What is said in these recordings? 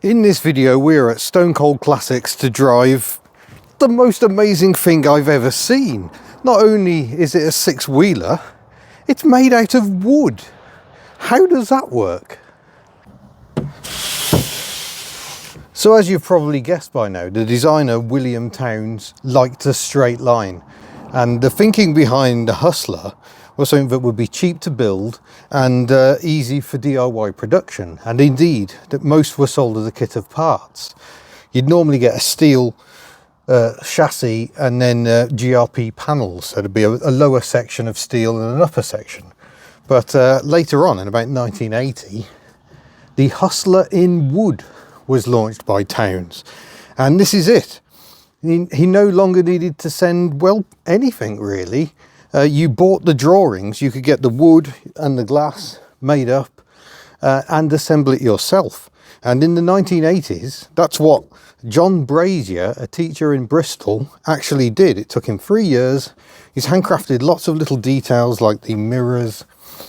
In this video we're at Stone Cold Classics to drive the most amazing thing I've ever seen. Not only is it a six-wheeler, it's made out of wood. How does that work? So as you've probably guessed by now, the designer William Townes liked a straight line, and the thinking behind the Hustler was something that would be cheap to build and easy for DIY production, and indeed that most were sold as a kit of parts. You'd normally get a steel chassis and then GRP panels, so there'd be a lower section of steel and an upper section. But later on, in about 1980, the Hustler in wood was launched by Townes, and this is it. He no longer needed to send, well, anything really. You bought the drawings, you could get the wood and the glass made up and assemble it yourself. And in the 1980s, that's what John Brazier, a teacher in Bristol, actually did. It took him 3 years. He's handcrafted lots of little details like the mirrors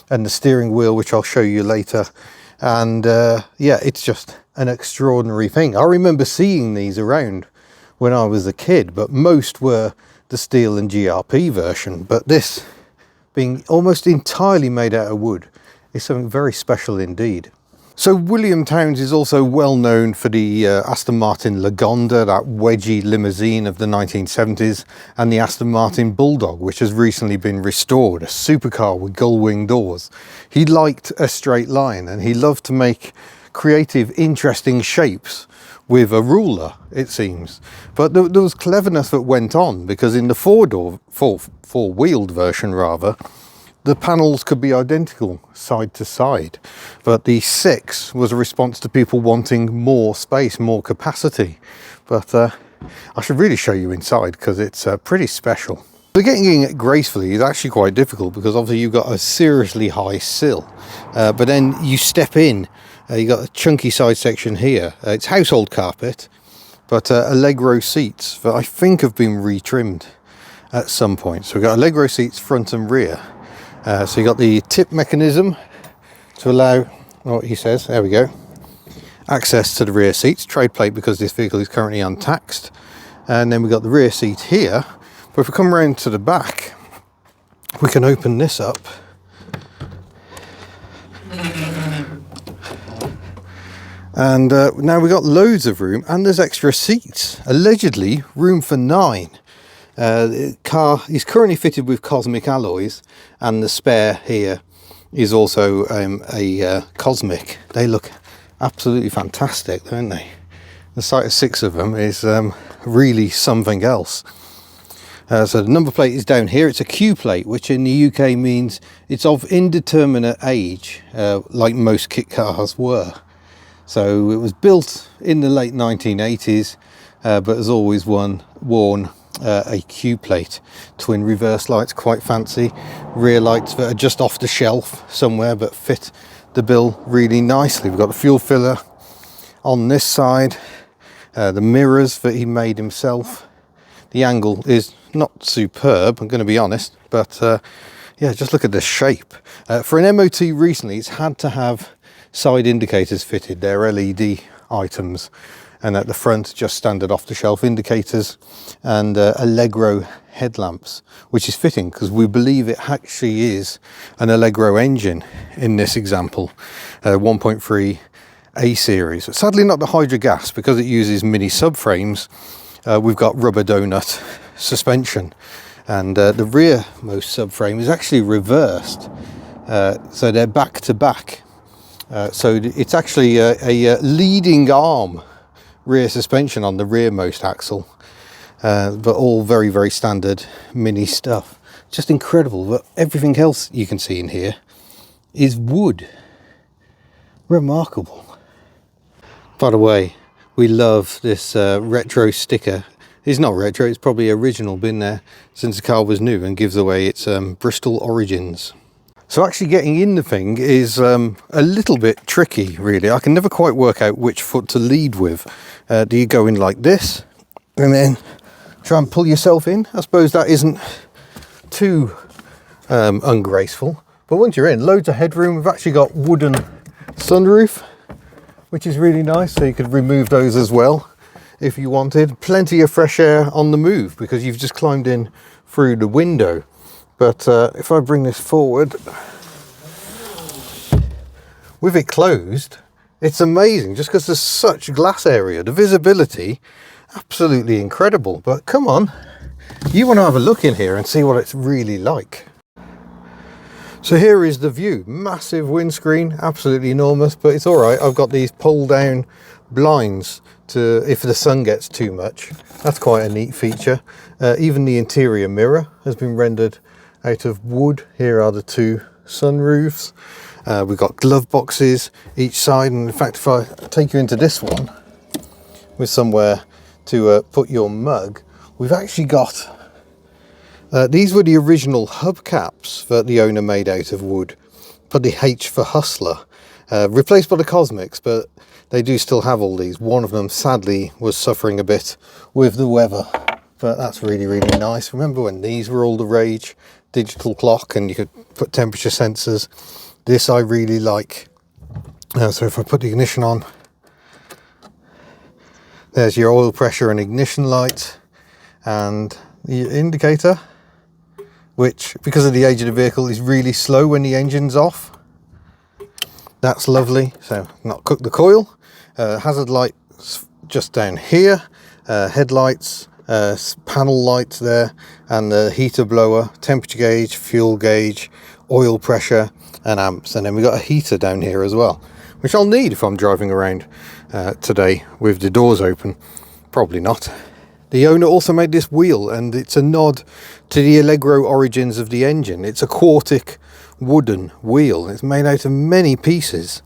and the steering wheel, which I'll show you later. And yeah, it's just an extraordinary thing. I remember seeing these around when I was a kid, but most were the steel and GRP version, but this, being almost entirely made out of wood, is something very special indeed. So William Townes is also well known for the Aston Martin Lagonda, that wedgy limousine of the 1970s, and the Aston Martin Bulldog, which has recently been restored, a supercar with gull-wing doors. He liked a straight line, and he loved to make creative, interesting shapes with a ruler, it seems. But there was cleverness that went on, because in the four-wheeled version rather, the panels could be identical side to side, but the six was a response to people wanting more space, more capacity. But I should really show you inside, because it's pretty special. So getting in it gracefully is actually quite difficult, because obviously you've got a seriously high sill, but then you step in. You've got a chunky side section here. It's household carpet, but Allegro seats that I think have been retrimmed at some point. So we've got Allegro seats front and rear. So you've got the tip mechanism to allow, what he says, there we go, access to the rear seats. Trade plate, because this vehicle is currently untaxed. And then we've got the rear seat here. But if we come around to the back, we can open this up. And now we've got loads of room, and there's extra seats, allegedly room for 9. The car is currently fitted with cosmic alloys, and the spare here is also a cosmic. They look absolutely fantastic, don't they? The sight of 6 of them is really something else. So the number plate is down here. It's a Q plate, which in the UK means it's of indeterminate age, like most kit cars were. So it was built in the late 1980s, but has always worn a Q plate. Twin reverse lights, quite fancy. Rear lights that are just off the shelf somewhere, but fit the bill really nicely. We've got the fuel filler on this side, the mirrors that he made himself. The angle is not superb, I'm going to be honest, but yeah, just look at the shape. For an MOT recently, it's had to have side indicators fitted. They're LED items, and at the front just standard off-the-shelf indicators and Allegro headlamps, which is fitting because we believe it actually is an Allegro engine in this example, 1.3 A series. But sadly not the hydro gas, because it uses mini subframes. We've got rubber donut suspension, and the rearmost subframe is actually reversed, so they're back to back. So it's actually a leading arm rear suspension on the rearmost axle, but all very, very standard mini stuff. Just incredible. But everything else you can see in here is wood. Remarkable. By the way, we love this retro sticker. It's not retro, it's probably original, been there since the car was new, and gives away its Bristol origins. So actually getting in the thing is a little bit tricky, really. I can never quite work out which foot to lead with. Do you go in like this and then try and pull yourself in? I suppose that isn't too ungraceful. But once you're in, loads of headroom. We've actually got wooden sunroof which is really nice. So you could remove those as well if you wanted. Plenty of fresh air on the move because you've just climbed in through the window. But if I bring this forward, with it closed, it's amazing just because there's such glass area. The visibility, absolutely incredible. But come on, you want to have a look in here and see what it's really like. So here is the view. Massive windscreen, absolutely enormous, but it's all right. I've got these pull down blinds to, if the sun gets too much. That's quite a neat feature. Even the interior mirror has been rendered out of wood. Here are the two sunroofs. We've got glove boxes each side, and in fact if I take you into this one with somewhere to put your mug, we've actually got these were the original hubcaps that the owner made out of wood. Put the H for Hustler, replaced by the Cosmics, but they do still have all these. One of them sadly was suffering a bit with the weather, but that's really, really nice. Remember when these were all the rage? Digital clock, and you could put temperature sensors. This I really like. So if I put the ignition on, there's your oil pressure and ignition light, and the indicator, which because of the age of the vehicle is really slow when the engine's off. That's lovely. So not cook the coil. Hazard lights just down here, headlights, panel lights there, and the heater blower, temperature gauge, fuel gauge, oil pressure and amps. And then we've got a heater down here as well, which I'll need if I'm driving around today with the doors open. Probably not. The owner also made this wheel, and it's a nod to the Allegro origins of the engine. It's a quartic wooden wheel. It's made out of many pieces.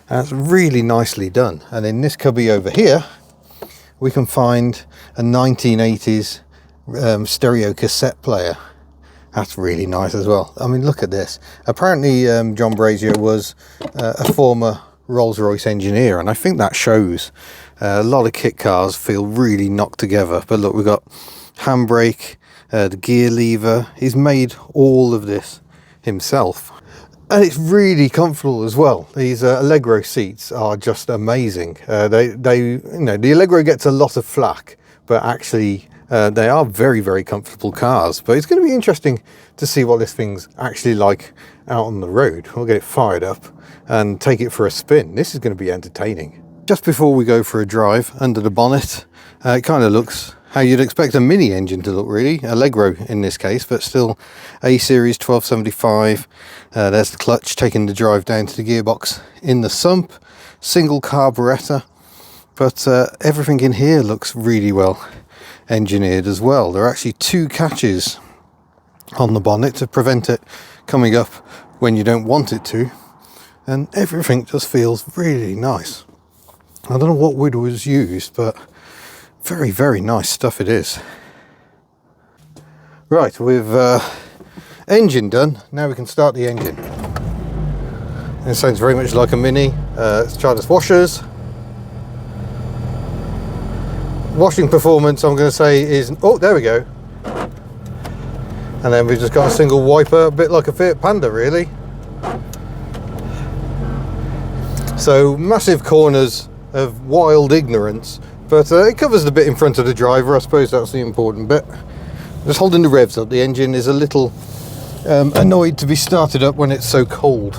That's really nicely done. And in this cubby over here, we can find a 1980s stereo cassette player. That's really nice as well. I mean, look at this. Apparently John Brazier was a former Rolls-Royce engineer, and I think that shows. A lot of kit cars feel really knocked together, but look, we've got handbrake, the gear lever. He's made all of this himself, and it's really comfortable as well. These Allegro seats are just amazing. You know, the Allegro gets a lot of flack, but actually they are very, very comfortable cars. But it's going to be interesting to see what this thing's actually like out on the road. We'll get it fired up and take it for a spin. This is going to be entertaining. Just before we go for a drive under the bonnet, it kind of looks how you'd expect a mini engine to look, really. Allegro in this case, but still A series 1275. There's the clutch taking the drive down to the gearbox in the sump. Single carburettor, but everything in here looks really well engineered as well. There are actually two catches on the bonnet to prevent it coming up when you don't want it to, and everything just feels really nice. I don't know what wood was used, but very, very nice stuff it is. Right, with engine done, now we can start the engine. It sounds very much like a Mini. Let's try this washers. Washing performance, I'm going to say, is, oh, there we go. And then we've just got a single wiper, a bit like a Fiat Panda, really. So massive corners of wild ignorance, but it covers the bit in front of the driver. I suppose that's the important bit. Just holding the revs up. The engine is a little annoyed to be started up when it's so cold.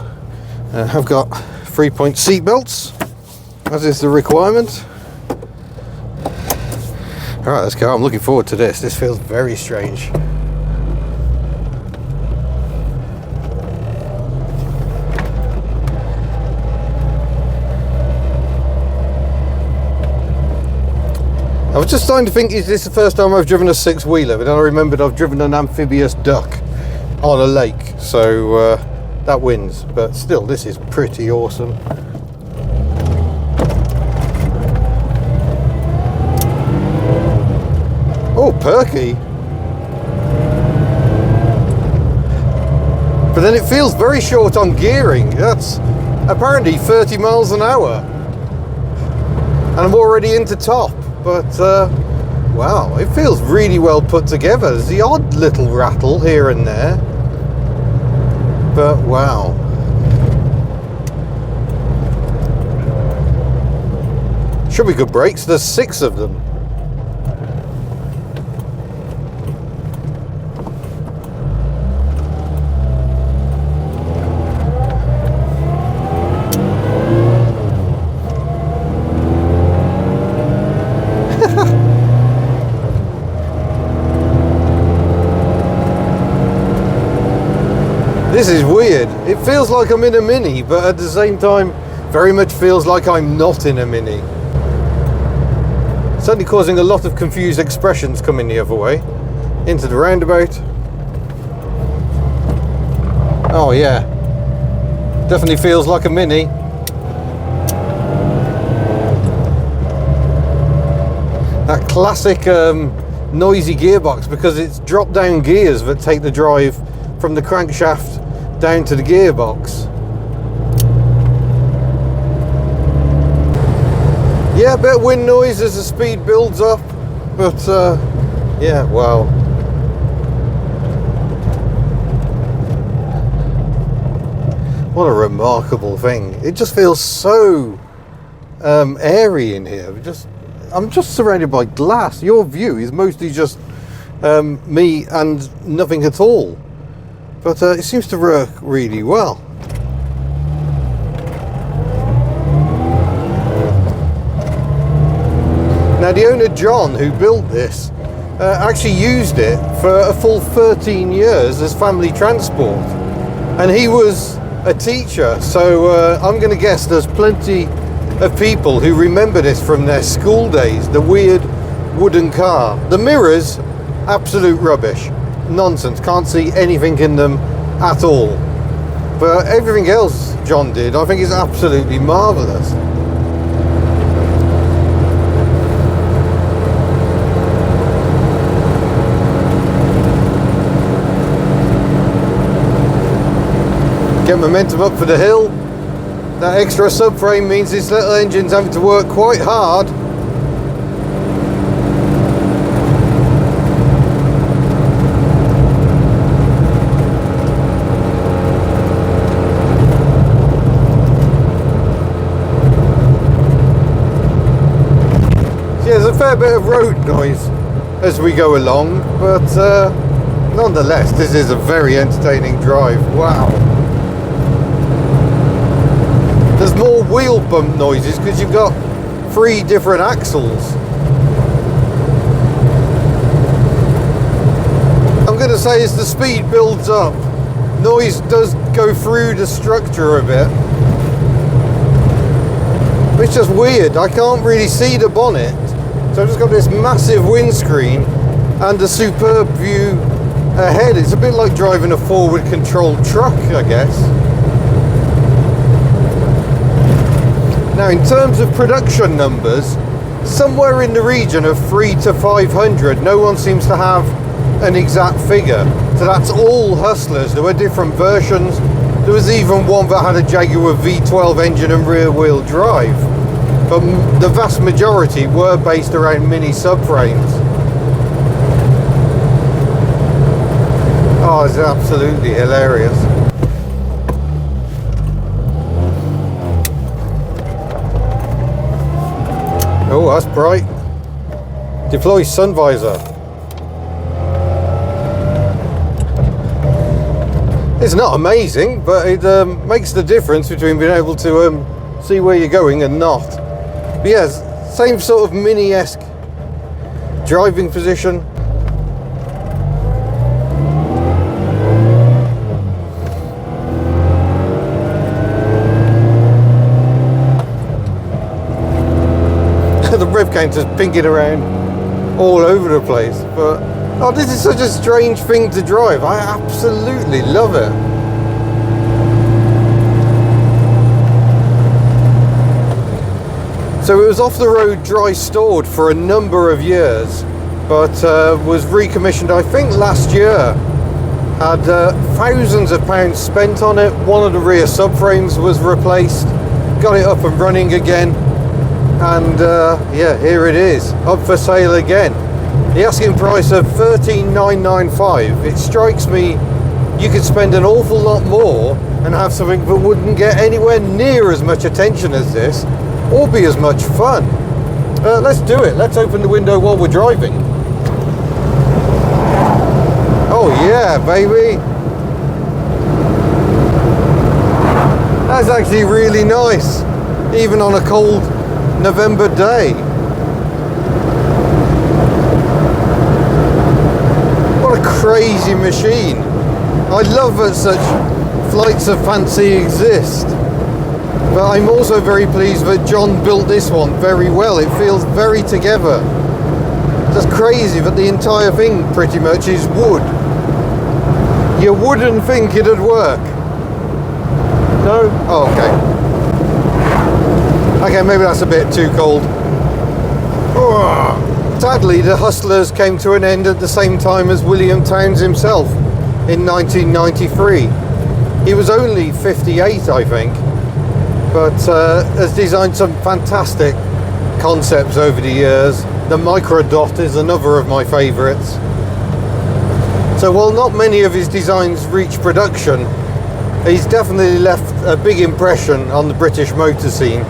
I've got 3-point seat belts, as is the requirement. Alright, let's go. I'm looking forward to this. This feels very strange. I was just starting to think, is this the first time I've driven a six-wheeler? But then I remembered I've driven an amphibious duck on a lake, so that wins. But still, this is pretty awesome. Oh, perky. But then it feels very short on gearing. That's apparently 30 miles an hour. And I'm already into top. But wow, it feels really well put together. There's the odd little rattle here and there, but wow. Should be good brakes. There's 6 of them. This is weird. It feels like I'm in a Mini, but at the same time, very much feels like I'm not in a Mini. Certainly causing a lot of confused expressions coming the other way. Into the roundabout. Oh yeah. Definitely feels like a Mini. That classic noisy gearbox, because it's drop down gears that take the drive from the crankshaft down to the gearbox. Yeah, a bit of wind noise as the speed builds up, but yeah, wow. What a remarkable thing. It just feels so airy in here. I'm just surrounded by glass. Your view is mostly just me and nothing at all. But it seems to work really well. Now the owner John, who built this, actually used it for a full 13 years as family transport. And he was a teacher, so I'm going to guess there's plenty of people who remember this from their school days, the weird wooden car. The mirrors, absolute rubbish. Nonsense, can't see anything in them at all, but everything else John did I think is absolutely marvellous. Get momentum up for the hill. That extra subframe means this little engine's having to work quite hard. There's a fair bit of road noise as we go along, but nonetheless, this is a very entertaining drive. Wow. There's more wheel bump noises because you've got 3 different axles. I'm going to say as the speed builds up, noise does go through the structure a bit. It's just weird. I can't really see the bonnet. So I've just got this massive windscreen and a superb view ahead. It's a bit like driving a forward controlled truck, I guess. Now in terms of production numbers, somewhere in the region of 300 to 500. No one seems to have an exact figure. So that's all Hustlers. There were different versions. There was even one that had a Jaguar V12 engine and rear wheel drive. But the vast majority were based around mini subframes. Oh, it's absolutely hilarious. Oh, that's bright. Deploy sun visor. It's not amazing, but it makes the difference between being able to see where you're going and not. But yes, same sort of Mini-esque driving position. The rev counter's pinking around all over the place, but oh, this is such a strange thing to drive. I absolutely love it. So it was off the road dry stored for a number of years, but was recommissioned I think last year. Had thousands of pounds spent on it. One of the rear subframes was replaced, got it up and running again, and yeah, here it is, up for sale again. The asking price of $13,995. It strikes me you could spend an awful lot more and have something that wouldn't get anywhere near as much attention as this, or be as much fun. Let's do it. Let's open the window while we're driving. Oh yeah, baby. That's actually really nice, even on a cold November day. What a crazy machine. I love that such flights of fancy exist. But I'm also very pleased that John built this one very well. It feels very together. Just crazy that the entire thing pretty much is wood. You wouldn't think it'd work. No? Oh, okay. Okay, maybe that's a bit too cold. Sadly, the Hustlers came to an end at the same time as William Townes himself in 1993. He was only 58, I think, but has designed some fantastic concepts over the years. The Microdot is another of my favourites. So while not many of his designs reach production, he's definitely left a big impression on the British motor scene.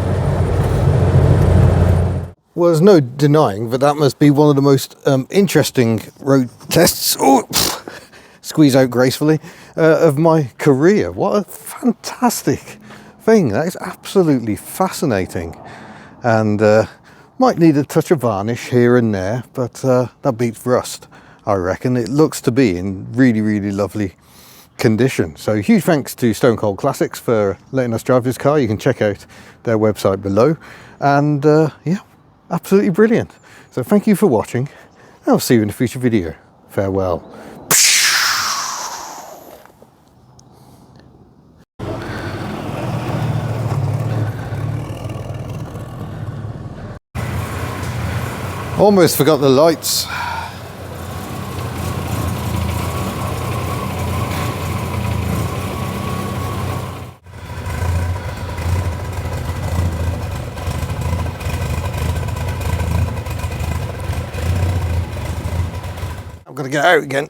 Well, there's no denying that must be one of the most interesting road tests, squeeze out gracefully, of my career. What a fantastic thing. That is absolutely fascinating. And might need a touch of varnish here and there, but that beats rust, I reckon. It looks to be in really, really lovely condition. So huge thanks to Stone Cold Classics for letting us drive this car. You can check out their website below. And yeah, absolutely brilliant. So thank you for watching. I'll see you in a future video. Farewell. Almost forgot the lights. I'm gonna get out again.